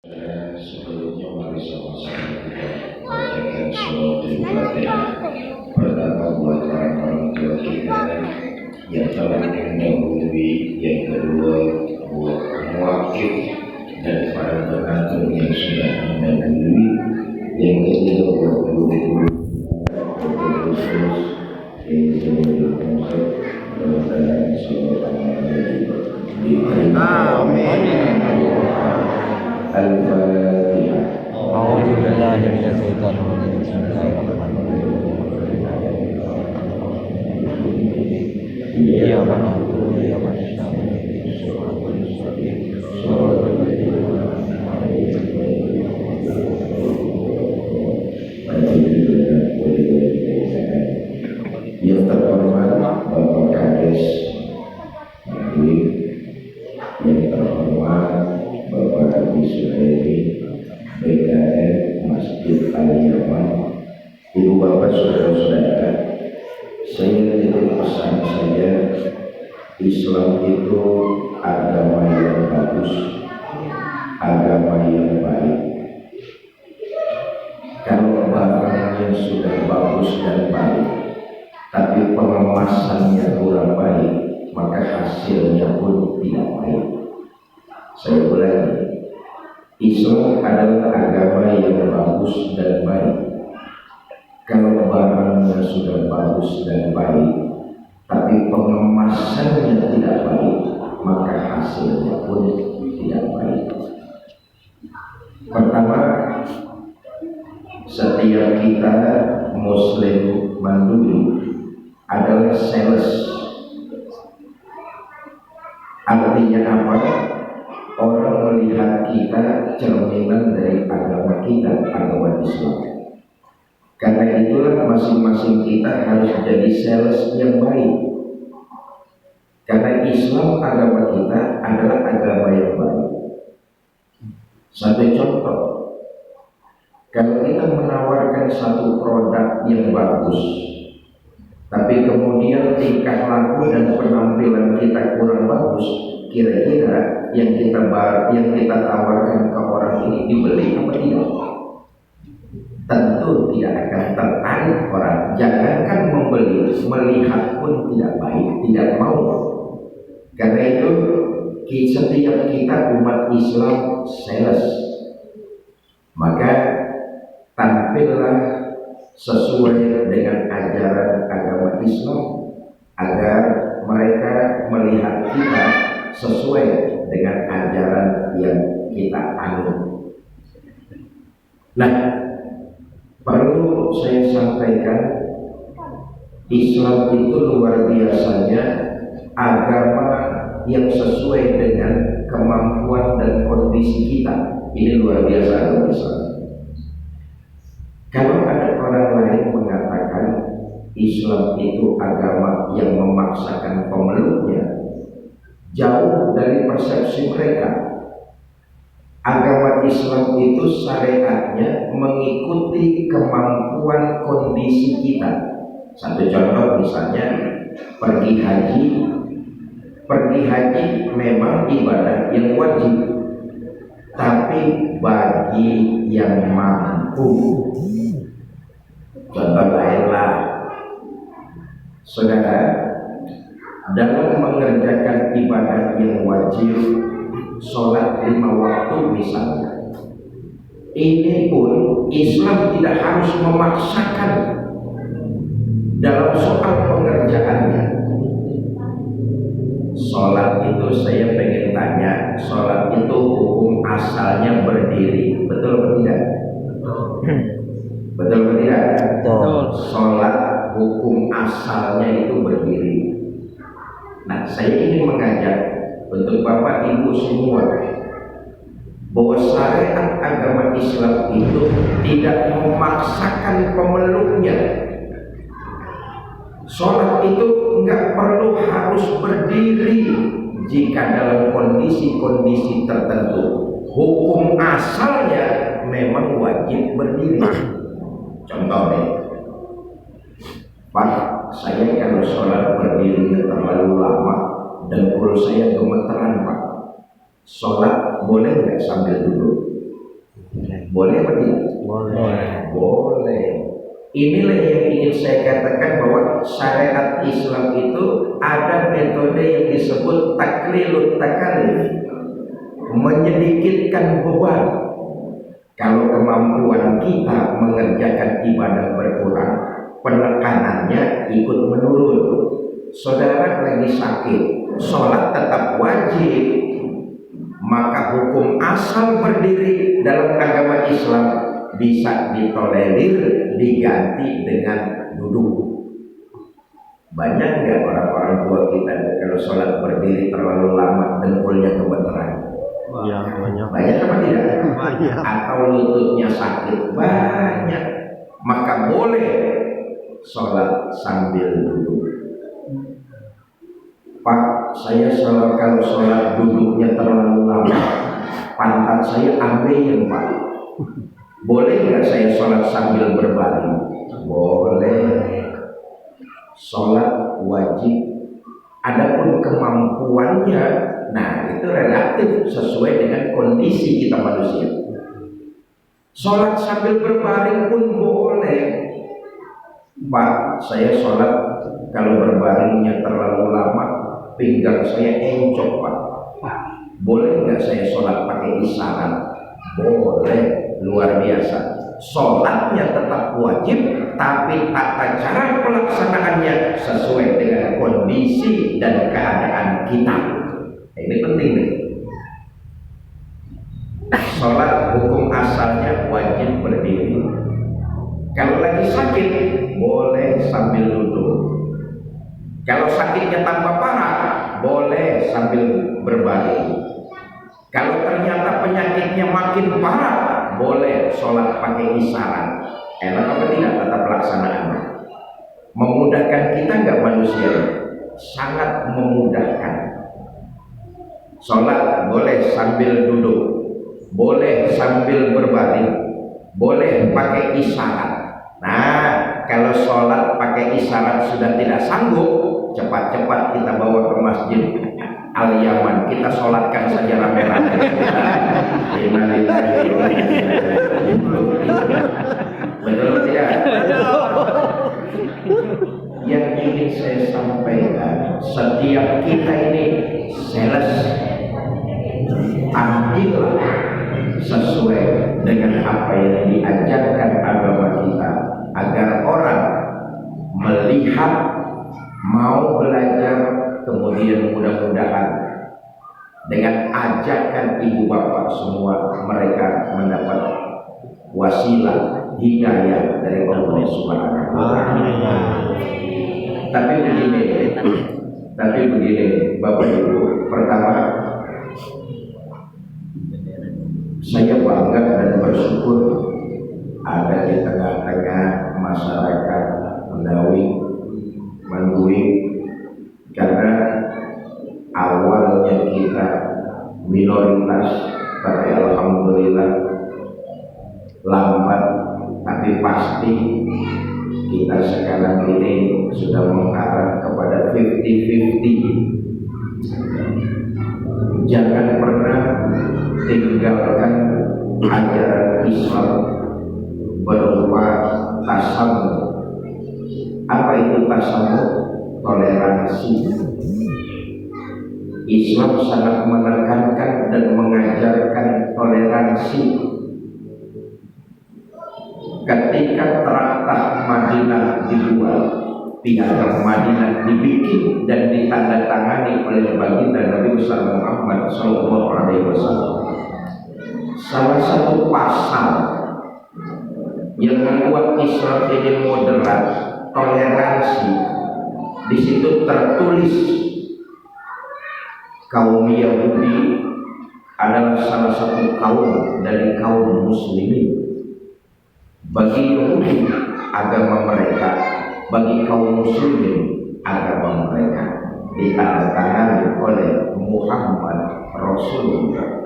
Sebelumnya mari sama-sama kita bacakan surah Al-Fatihah. Pertama buat orang tua kita yang telah mendahului, yang kedua buat mewakil dan para donatur yang sudah mendahului, yang ketiga buat guru-guru khusus yang berkonsep dalam surah Al-Fatihah. A'udzu billahi minasyaitonir rajim. Bismillahirrahmanirrahim. Iya, Pak. Iya, Pak. Yang terhormat Bapak Kades Madrid, yang terhormat Bapak Haji Suhairi BKM Masjid Al-Yaman, Ibu Bapak saudara-saudara, saya titip pesan saja, Islam itu agama yang bagus, agama yang baik. Kalau barangnya sudah bagus dan baik, tapi pengemasannya kurang baik, maka hasilnya pun tidak baik. Saya ulangi, Islam adalah agama yang bagus dan baik. Kalau barangnya sudah bagus dan baik, tapi pengemasannya tidak baik, maka hasilnya pun tidak baik. Pertama, setiap kita Muslim mandiri adalah sales. Artinya apa? Orang melihat kita cerminan dari agama kita, agama Islam. Karena itulah masing-masing kita harus jadi sales yang baik. Karena Islam agama kita adalah agama yang baik. Satu contoh, kalau kita menawarkan satu produk yang bagus, tapi kemudian tingkah laku dan penampilan kita kurang bagus, kira-kira yang kita tawarkan ke orang ini dibeli apa tidak? Tentu tidak akan tertarik orang. Jangankan membeli, melihat pun tidak baik, tidak mau. Karena itu setiap kita umat Islam sales, maka tampillah sesuai dengan ajaran agama Islam agar mereka melihat kita sesuai dengan ajaran yang kita anut. Nah, perlu saya sampaikan, Islam itu luar biasanya agama yang sesuai dengan kemampuan dan kondisi kita. Ini luar biasa agama Islam. Kalau ada orang lain mengatakan Islam itu agama yang memaksakan pemeluknya, jauh dari persepsi mereka. Agama Islam itu syariatnya mengikuti kemampuan kondisi kita. Satu contoh misalnya pergi haji. Pergi haji memang ibadah yang wajib, tapi bagi yang mampu. Contoh lainlah, saudara, dalam mengerjakan ibadah yang wajib, sholat 5 waktu misalnya, ini pun Islam tidak harus memaksakan dalam soal pengerjaannya. Sholat itu saya pengen tanya, sholat itu hukum asalnya berdiri, betul atau tidak? Betul atau tidak? Betul. Sholat hukum asalnya itu berdiri. Nah, saya ingin mengajak untuk Bapak Ibu semua bahwa syariat agama Islam itu tidak memaksakan pemeluknya. Sholat itu enggak perlu harus berdiri jika dalam kondisi-kondisi tertentu. Hukum asalnya memang wajib berdiri. Contohnya, Pak, saya kalau sholat berdiri terlalu lama dan perut saya gemeteran, Pak. Sholat boleh nggak sambil duduk? Boleh apa tidak? Boleh. Boleh. Inilah yang ingin saya katakan bahwa syariat Islam itu ada metode yang disebut taklilut takalif, menyedikitkan beban. Kalau kemampuan kita mengerjakan ibadah berkurang, penekanannya ikut menurun. Saudara lagi sakit, sholat tetap wajib, maka hukum asal berdiri dalam agama Islam bisa ditolerir, diganti dengan duduk. Banyak nggak orang-orang tua kita kalau sholat berdiri terlalu lama dengkulnya kebetulan? Iya, banyak. Banyak apa tidak? Banyak. Atau lututnya sakit? Banyak. Maka boleh sholat sambil duduk. Pak, saya kalau sholat duduknya terlalu lama, pantat saya ambeien, Pak. Boleh nggak saya sholat sambil berbaring? Boleh. Sholat wajib. Adapun kemampuannya, nah itu relatif sesuai dengan kondisi kita manusia. Sholat sambil berbaring pun boleh. Pak, saya sholat kalau berbaringnya terlalu lama, pinggang saya encok, Pak. Boleh nggak saya sholat pakai isyarat? Boleh. Luar biasa. Sholatnya tetap wajib, tapi tata cara pelaksanaannya sesuai dengan kondisi dan keadaan kita. Ini penting nih. Sholat hukum asalnya wajib berdiri. Kalau lagi sakit, boleh sambil duduk. Kalau sakitnya tambah parah, boleh sambil berbaring. Kalau ternyata penyakitnya makin parah, boleh sholat pakai isyarat. Enak apa tidak tata pelaksanaannya? Memudahkan kita nggak manusia? Sangat memudahkan. Sholat boleh sambil duduk, boleh sambil berbaring, boleh pakai isyarat. Nah, kalau sholat pakai isyarat sudah tidak sanggup, cepat-cepat kita bawa ke masjid Al-Yaman, kita sholatkan saja rame-rame. Betul tidak? Yang ingin saya sampaikan, setiap kita ini sales, ambillah sesuai dengan apa yang diajarkan agama kita, agar orang melihat, mau belajar, kemudian mudah-mudahan dengan ajakan ibu bapak semua mereka mendapat wasilah hidayah dari Allah Subhanahu wa Ta'ala. Tapi begini, Bapak Ibu, pertama saya bangga dan bersyukur ada di tengah-tengah masyarakat Manduing, karena awalnya kita minoritas, tapi alhamdulillah lambat tapi pasti kita sekarang ini sudah mengarah kepada 50-50. Jangan pernah tinggalkan ajaran Islam berupa tasamuh. Apa itu tasamuh? Toleransi. Islam sangat menekankan dan mengajarkan toleransi. Ketika traktat Madinah dibuat, piagam Madinah dibikin dan ditandatangani oleh baginda Nabi besar Muhammad SAW, salah satu pasal yang membuat Islam ini moderat, toleransi, di situ tertulis kaum Yahudi adalah salah satu kaum dari kaum muslimin. Bagi Yahudi agama mereka, bagi kaum muslimin agama mereka, ditandatangani oleh Muhammad Rasulullah.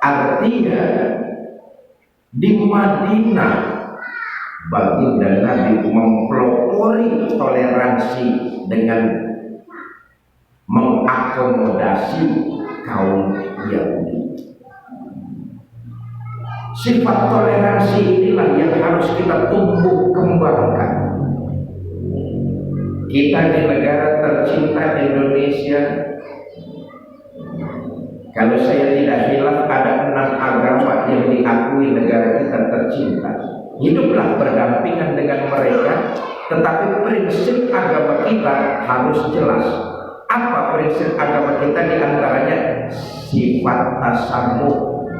Artinya di Madinah baginda Nabi mempelopori toleransi dengan mengakomodasi kaum Yahudi. Sifat toleransi inilah yang harus kita tumbuh kembangkan. Kita di negara tercinta Indonesia, kalau saya tidak hilaf ada 6 agama yang diakui negara kita tercinta. Hiduplah berdampingan dengan mereka, tetapi prinsip agama kita harus jelas. Apa prinsip agama kita? Di antaranya sifat tasamuh,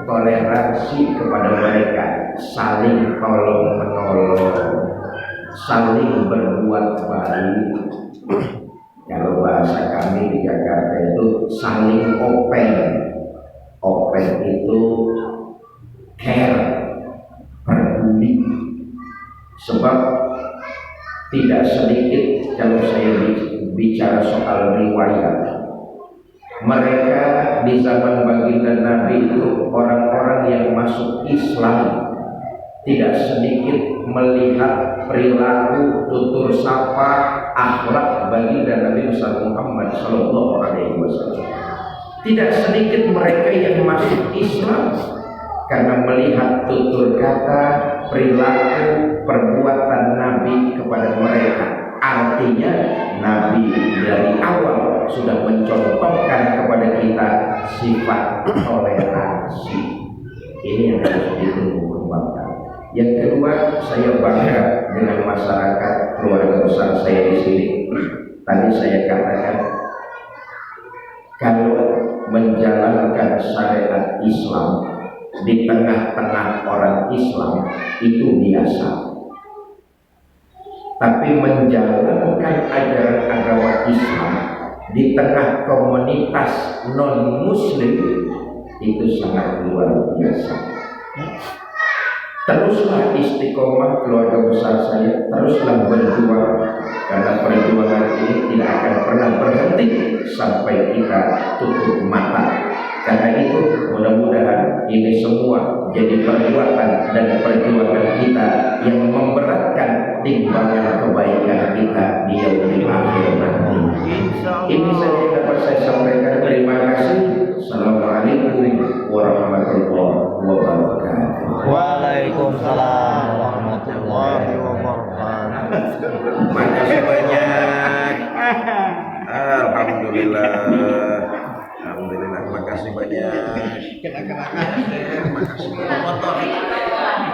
toleransi kepada mereka, saling tolong menolong, saling berbuat baik. Kalau bahasa kami di Jakarta itu saling open. Open itu care, peduli. Sebab tidak sedikit kalau saya bicara soal riwayat, mereka di zaman baginda Nabi itu orang-orang yang masuk Islam tidak sedikit melihat perilaku, tutur sapa, akhlak baginda Nabi Muhammad Sallallahu Alaihi Wasallam. Tidak sedikit mereka yang masuk Islam karena melihat tutur kata, perilaku, perbuatan Nabi kepada mereka. Artinya Nabi dari awal sudah mencontohkan kepada kita sifat toleransi. Ini yang harus ditumbuh kembangkan. Yang kedua, saya bangga dengan masyarakat keluarga besar saya di sini. Tadi saya katakan, kalau menjalankan syariat Islam di tengah-tengah orang Islam itu biasa. Tapi menjalankan ajaran agama Islam di tengah komunitas non-Muslim itu sangat luar biasa. Teruslah istiqomah keluarga besar saya, teruslah berjuang, karena perjuangan ini tidak akan pernah berhenti sampai kita tutup mata. Karena itu mudah-mudahan ini semua jadi perbuatan dan perjuangan kita yang memberatkan timbangan kebaikan kita di yaumil akhir nanti. Ini saja yang dapat saya sampaikan. Terima kasih. Assalamualaikum warahmatullahi wabarakatuh. Waalaikumsalam warahmatullahi wabarakatuh. Makasih banyak. Alhamdulillah. Alhamdulillah, makasih banyak. Makasih.